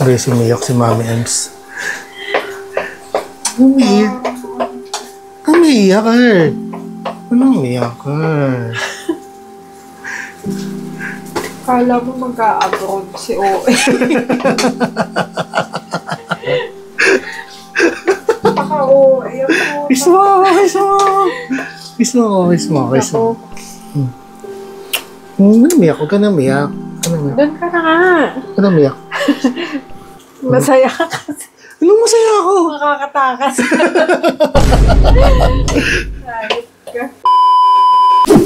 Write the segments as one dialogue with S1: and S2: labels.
S1: Guys, umiyak si Mami Ems. Umiyak. Umiyak ka. Ano umiyak ka?
S2: Kala mo mag-a-abroad si OA. Paka-OA ako.
S1: Kiss mo! Kiss mo! Kiss mo! Kiss mo! Kiss mo! Umiyak. Huwag ka na umiyak.
S2: Doon ka na nga.
S1: Huwag ka na umiyak.
S2: Masaya ka kasi.
S1: Anong masaya ako?
S2: Makakatakas.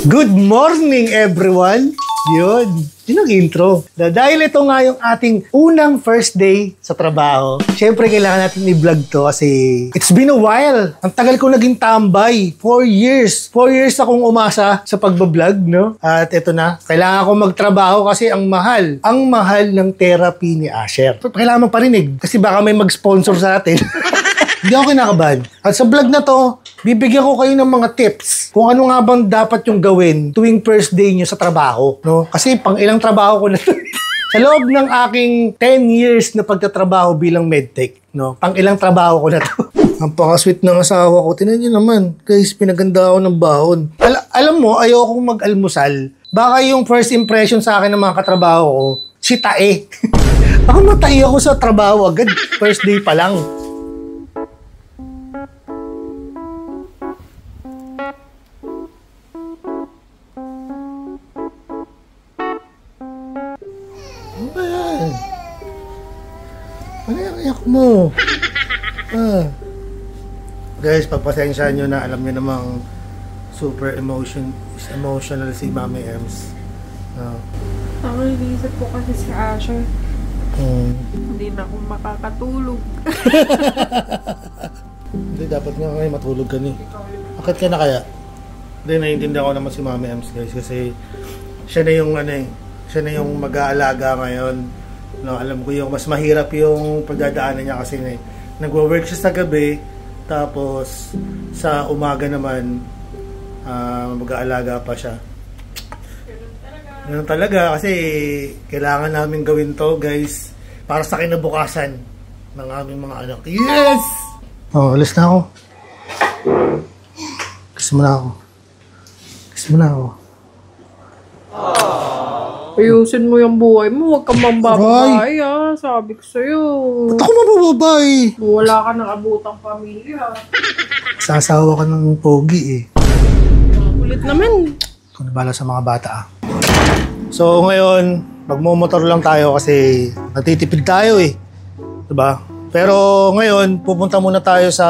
S1: Good morning, everyone! Yun. Yun ang intro. Dahil ito nga yung ating unang first day sa trabaho, syempre kailangan natin i-vlog to kasi it's been a while. Ang tagal ko naging tambay. 4 years. 4 years akong umasa sa pagbablog, no? At ito na. Kailangan ko magtrabaho kasi ang mahal. Ang mahal ng therapy ni Asher. Kailangan magparinig kasi baka may mag-sponsor sa atin. Hindi ako kinakabahan. At sa vlog na to, bibigyan ko kayo ng mga tips kung ano nga bang dapat yung gawin tuwing first day nyo sa trabaho. No? Kasi pang ilang trabaho ko na to. Sa loob ng aking 10 years na pagtatrabaho bilang medtech, no? Pang ilang trabaho ko na to. Ang paka-sweet ng asawa ko. Tinan nyo naman, guys, pinaganda ako ng baon. Alam mo, ayokong mag-almusal. Baka yung first impression sa akin ng mga katrabaho ko, si Tae. Baka matae ako sa trabaho agad. First day pa lang. Ano mo? Guys, pagpasensyahan nyo na alam nyo namang super emotional si Mami Ems.
S2: Ako iniisip ko kasi si Asher. Hindi na ako makakatulog.
S1: Hindi, dapat nga kayo matulog ka ni. Akit ka na kaya? Hindi, naiintindihan ko naman si Mami Ems, guys, kasi siya na yung siya na yung mag-aalaga ngayon. No, alam ko yung mas mahirap yung pagdadaanan niya kasi nagwo-work siya sa gabi, tapos sa umaga naman mag-aalaga pa siya. Ganun talaga kasi kailangan namin gawin to, guys, para sa kinabukasan ng aming mga anak. Yes! Oh, alis na ako. Kiss mo na ako. Kiss mo na ako.
S2: Ayusin mo yung buhay mo, huwag kang mambabay, ha? Sabi ko sa'yo.
S1: Ba't ako mabababay?
S2: Wala ka ng abutang pamilya.
S1: Sasawa ka ng pogi, eh.
S2: Ulit naman.
S1: Kung nabala sa mga bata, ah. So, ngayon, magmumotor lang tayo kasi natitipid tayo, eh. Diba? Pero ngayon, pupunta muna tayo sa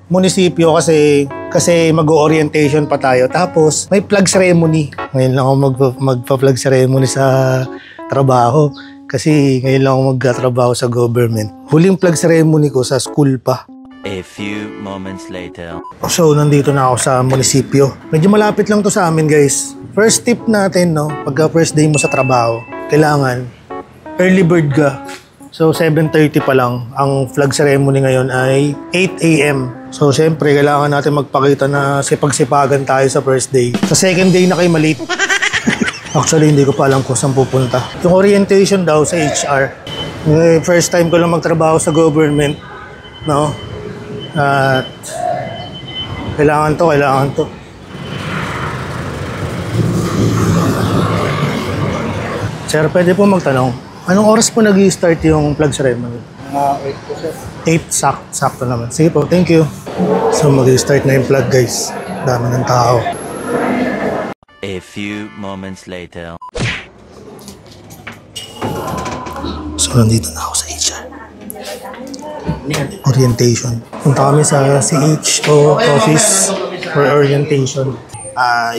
S1: munisipyo kasi mag-orientation pa tayo. Tapos, may flag ceremony. Ngayon lang ako magpa-flag ceremony sa trabaho. Kasi ngayon lang ako magtatrabaho sa government. Huling flag ceremony ko sa school pa.
S3: A few moments later.
S1: So, nandito na ako sa munisipyo. Medyo malapit lang to sa amin, guys. First tip natin, no? Pagka first day mo sa trabaho, kailangan early bird ka. So, 7:30 pa lang. Ang flag ceremony ngayon ay 8 AM. So, syempre, kailangan natin magpakita na sipag-sipagan tayo sa first day. Sa second day na kayo malate. Actually, hindi ko pa alam kung saan pupunta. Yung orientation daw sa HR. First time ko lang magtrabaho sa government. No? At kailangan to. Sir, pwede po magtanong. Anong oras po nag-i-start yung flag ceremony?
S4: 8 po, sir.
S1: 8, sakto naman. Sige po, thank you. So mag-i-start na yung flag, guys. Dami ng tao.
S3: A few moments later.
S1: So nandito na ako sa HR. Orientation. Punta kami sa CHO office for orientation.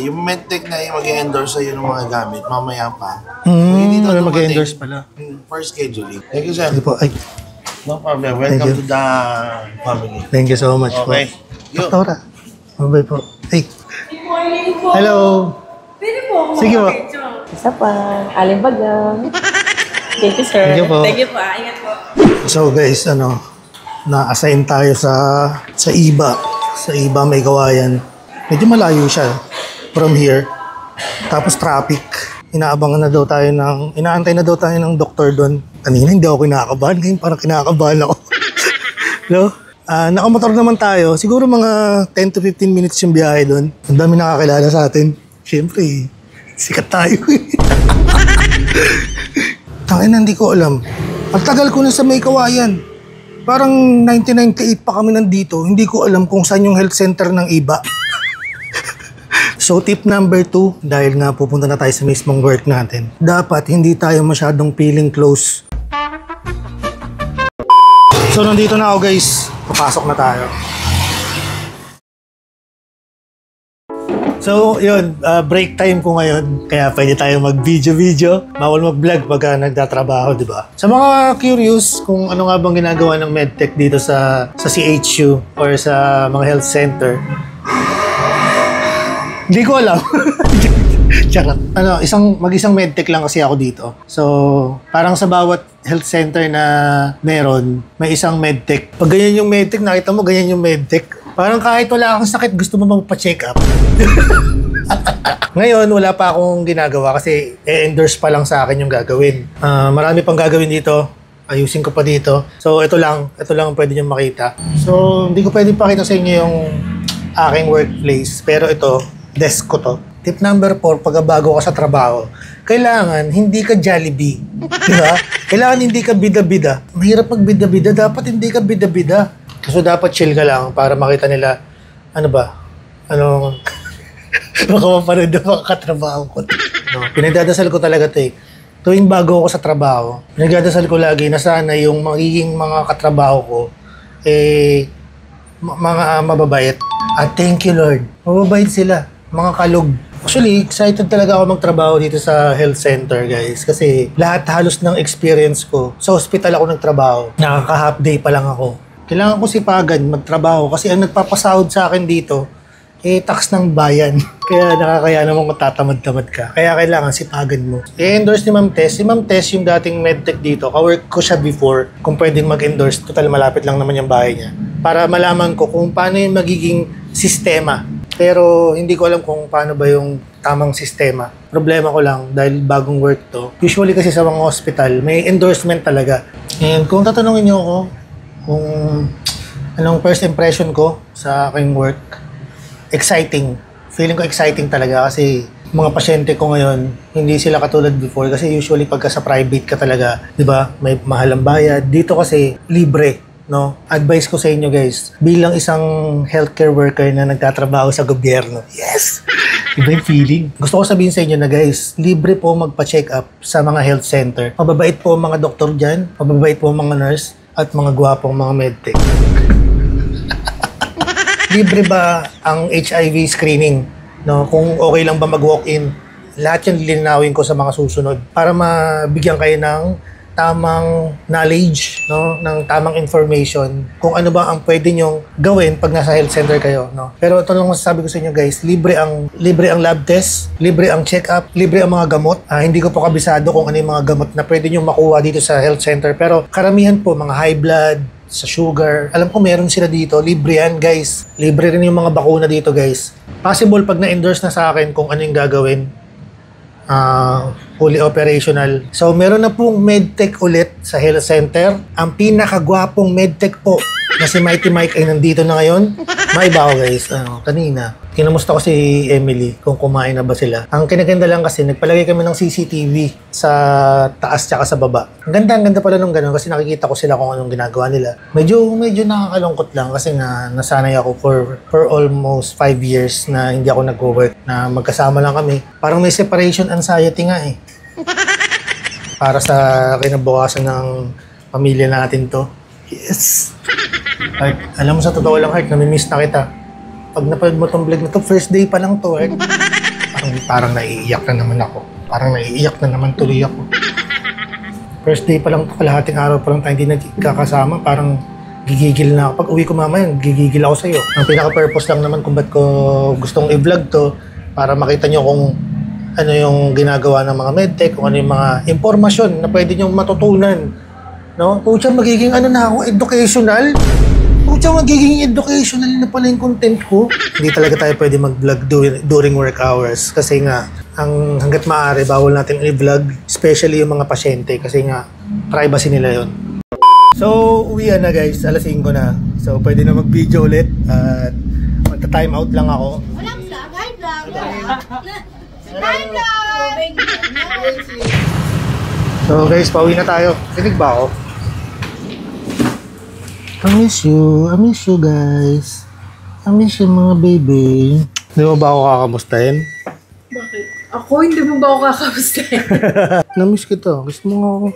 S4: Yung medtech na yung mag-endorse sa'yo ng mga gamit, mamaya pa.
S1: May mag-endorse pala.
S4: For scheduling. Thank you, sir.
S1: Sige po. Ay,
S4: No problem. Welcome to the family.
S1: thank you so much po.
S4: Okay. Yo.
S1: Tora. Bye po. Hey. Hello.
S2: Pwede po ako
S1: Sige po.
S5: Isa pa, aling bagang. Thank you, sir.
S1: Thank you po.
S5: Thank you po. Ingat po.
S1: So guys, na-assign tayo sa iba. Sa iba may kawayan. Medyo malayo siya from here. Tapos traffic. Inaantay na daw tayo ng doktor doon. Kanina hindi ako kinakabahan, ngayon parang kinakabahan ako. No? Nakamotor naman tayo. Siguro mga 10 to 15 minutes yung biyahe doon. Ang dami nakakilala sa atin. Siyempre, sikat tayo eh. Tangina, hindi ko alam. Ang tagal ko na sa May Kawayan. Parang 1998 pa kami nandito. Hindi ko alam kung saan yung health center ng iba. So tip number 2, dahil nga pupunta na tayo sa mismong work natin, dapat hindi tayo masyadong feeling close. So nandito na ako guys. Papasok na tayo. So, yun, break time ko ngayon. Kaya pwede tayo mag-video-video. Bawal mag-vlog pagka nagtatrabaho, di ba? Sa mga curious kung ano nga bang ginagawa ng medtech dito sa CHU or sa mga health center, hindi ko alam. Charot. Mag-isang medtech lang kasi ako dito. So, parang sa bawat health center na meron, may isang medtech. Pag ganyan yung medtech, nakita mo, ganyan yung medtech. Parang kahit wala kang sakit, gusto mo magpa-check up. Ngayon, wala pa akong ginagawa kasi endorse pa lang sa akin yung gagawin. Marami pang gagawin dito. Ayusin ko pa dito. So, ito lang ang pwede nyo makita. So, hindi ko pwede pakita sa inyo yung aking workplace. Pero ito, desk ko to. Tip number 4, pagbabago ka sa trabaho, kailangan hindi ka Jollibee. Diba? Kailangan hindi ka bida-bida. Mahirap magbida-bida, dapat hindi ka bida-bida. So, dapat chill ka lang para makita nila, baka mapanood na mga katrabaho ko. No, pinagdadasal ko talaga ito eh. Tuwing bago ako sa trabaho, pinagdadasal ko lagi na sana yung magiging mga katrabaho ko, mga mababait. At thank you Lord, mababait sila, mga kalog. Actually, excited talaga ako magtrabaho dito sa health center, guys. Kasi lahat halos ng experience ko, sa hospital ako nagtrabaho. Nakaka-half day pa lang ako. Kailangan ko sipagan magtrabaho kasi ang nagpapasahod sa akin dito, tax ng bayan. Kaya nakakaya naman matatamad-tamad ka. Kaya kailangan sipagan mo. I-endorse ni Ma'am Tess. Si Ma'am Tess, yung dating medtech dito, ka-work ko siya before. Kung pwedeng mag-endorse, total malapit lang naman yung bahay niya. Para malaman ko kung paano yung magiging sistema. Pero hindi ko alam kung paano ba yung tamang sistema. Problema ko lang, dahil bagong work to. Usually kasi sa mga hospital, may endorsement talaga. And kung tatanungin niyo ako, kung anong first impression ko sa aking work, exciting. Feeling ko exciting talaga kasi mga pasyente ko ngayon, hindi sila katulad before kasi usually pagka sa private ka talaga, di ba, may mahalang bayad. Dito kasi libre, no? Advice ko sa inyo guys, bilang isang healthcare worker na nagtatrabaho sa gobyerno. Yes! Iba yung feeling. Gusto ko sabihin sa inyo na guys, libre po magpa-check up sa mga health center. Mababait po ang mga doktor dyan, mababait po ang mga nurse, at mga gwapong mga medtech. Libre ba ang HIV screening? No? Kung okay lang ba mag-walk-in? Lahat yan lilinawin ko sa mga susunod para mabigyan kayo ng tamang knowledge, no? Ng tamang information kung ano ba ang pwede nyong gawin pag nasa health center kayo. No? Pero ito lang masasabi ko sa inyo guys, libre ang lab test, libre ang check-up, libre ang mga gamot. Hindi ko po kabisado kung ano yung mga gamot na pwede nyong makuha dito sa health center. Pero karamihan po, mga high blood, sa sugar, alam ko meron sila dito. Libre yan guys. Libre rin yung mga bakuna dito guys. Possible pag na-endorse na sa akin kung ano yung gagawin, fully operational. So, meron na pong medtech ulit sa health center. Ang pinakagwapong medtech po na si Mighty Mike ay nandito na ngayon. May iba ako guys. Kanina, kinamusta ko si Emily kung kumain na ba sila. Ang kinaganda lang kasi, nagpalagay kami ng CCTV sa taas tsaka sa baba. Ang ganda pala nung gano'n kasi nakikita ko sila kung anong ginagawa nila. Medyo nakakalungkot lang kasi nga nasanay ako for almost 5 years na hindi ako nag-work, na magkasama lang kami. Parang may separation anxiety nga eh. Para sa kinabukasan ng pamilya natin to. Yes! Heart, alam mo sa totoo lang Heart, namimiss na kita. Pag napanood mo tong vlog na to, first day pa lang to Heart. Parang naiiyak na naman ako. Parang naiiyak na naman tuloy ako. First day pa lang to, kalahating araw pa lang tayo hindi nagkakasama. Parang gigigil na ako. Pag uwi ko mamaya, gigigil ako sa'yo. Ang pinaka-purpose lang naman kung ba't ko gustong i-vlog to, para makita nyo kung ano yung ginagawa ng mga medtech, kung ano yung mga impormasyon na pwede nyo matutunan. No? Pucha, magiging na ako, educational. Pucha, magiging educational na pala yung content ko. Hindi talaga tayo pwede mag-vlog during work hours. Kasi nga, hanggat maaari, bawal natin i-vlog. especially yung mga pasyente kasi nga privacy nila yon. So, uwian na guys, alas 5 na. So, pwede na mag-video ulit at magta-time out lang ako.
S6: Walang vlog, hi vlog. Hi vlog!
S1: So guys, pauwi na tayo. Sinig ba ako? I miss you guys. I miss you mga baby. Hindi mo ba ako kakamustahin?
S2: Bakit? Ako, hindi mo ba ako kakamustahin?
S1: Namiss kita. Gusto mo nga ako.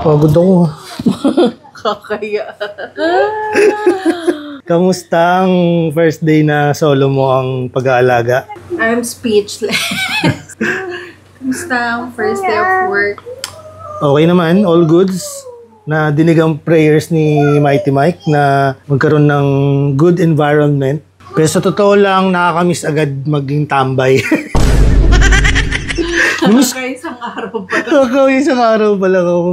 S1: Pagod ako.
S2: Kakaya.
S1: Kamusta ang first day na solo mo ang pag-aalaga?
S2: I'm speechless. Kamusta ang first day of work?
S1: Okay naman, all goods. Na dinig ang prayers ni Mighty Mike na magkaroon ng good environment. Pero sa totoo lang, nakakamiss agad maging tambay.
S2: Kaya isang araw pa lang.
S1: Isang araw pa lang ako.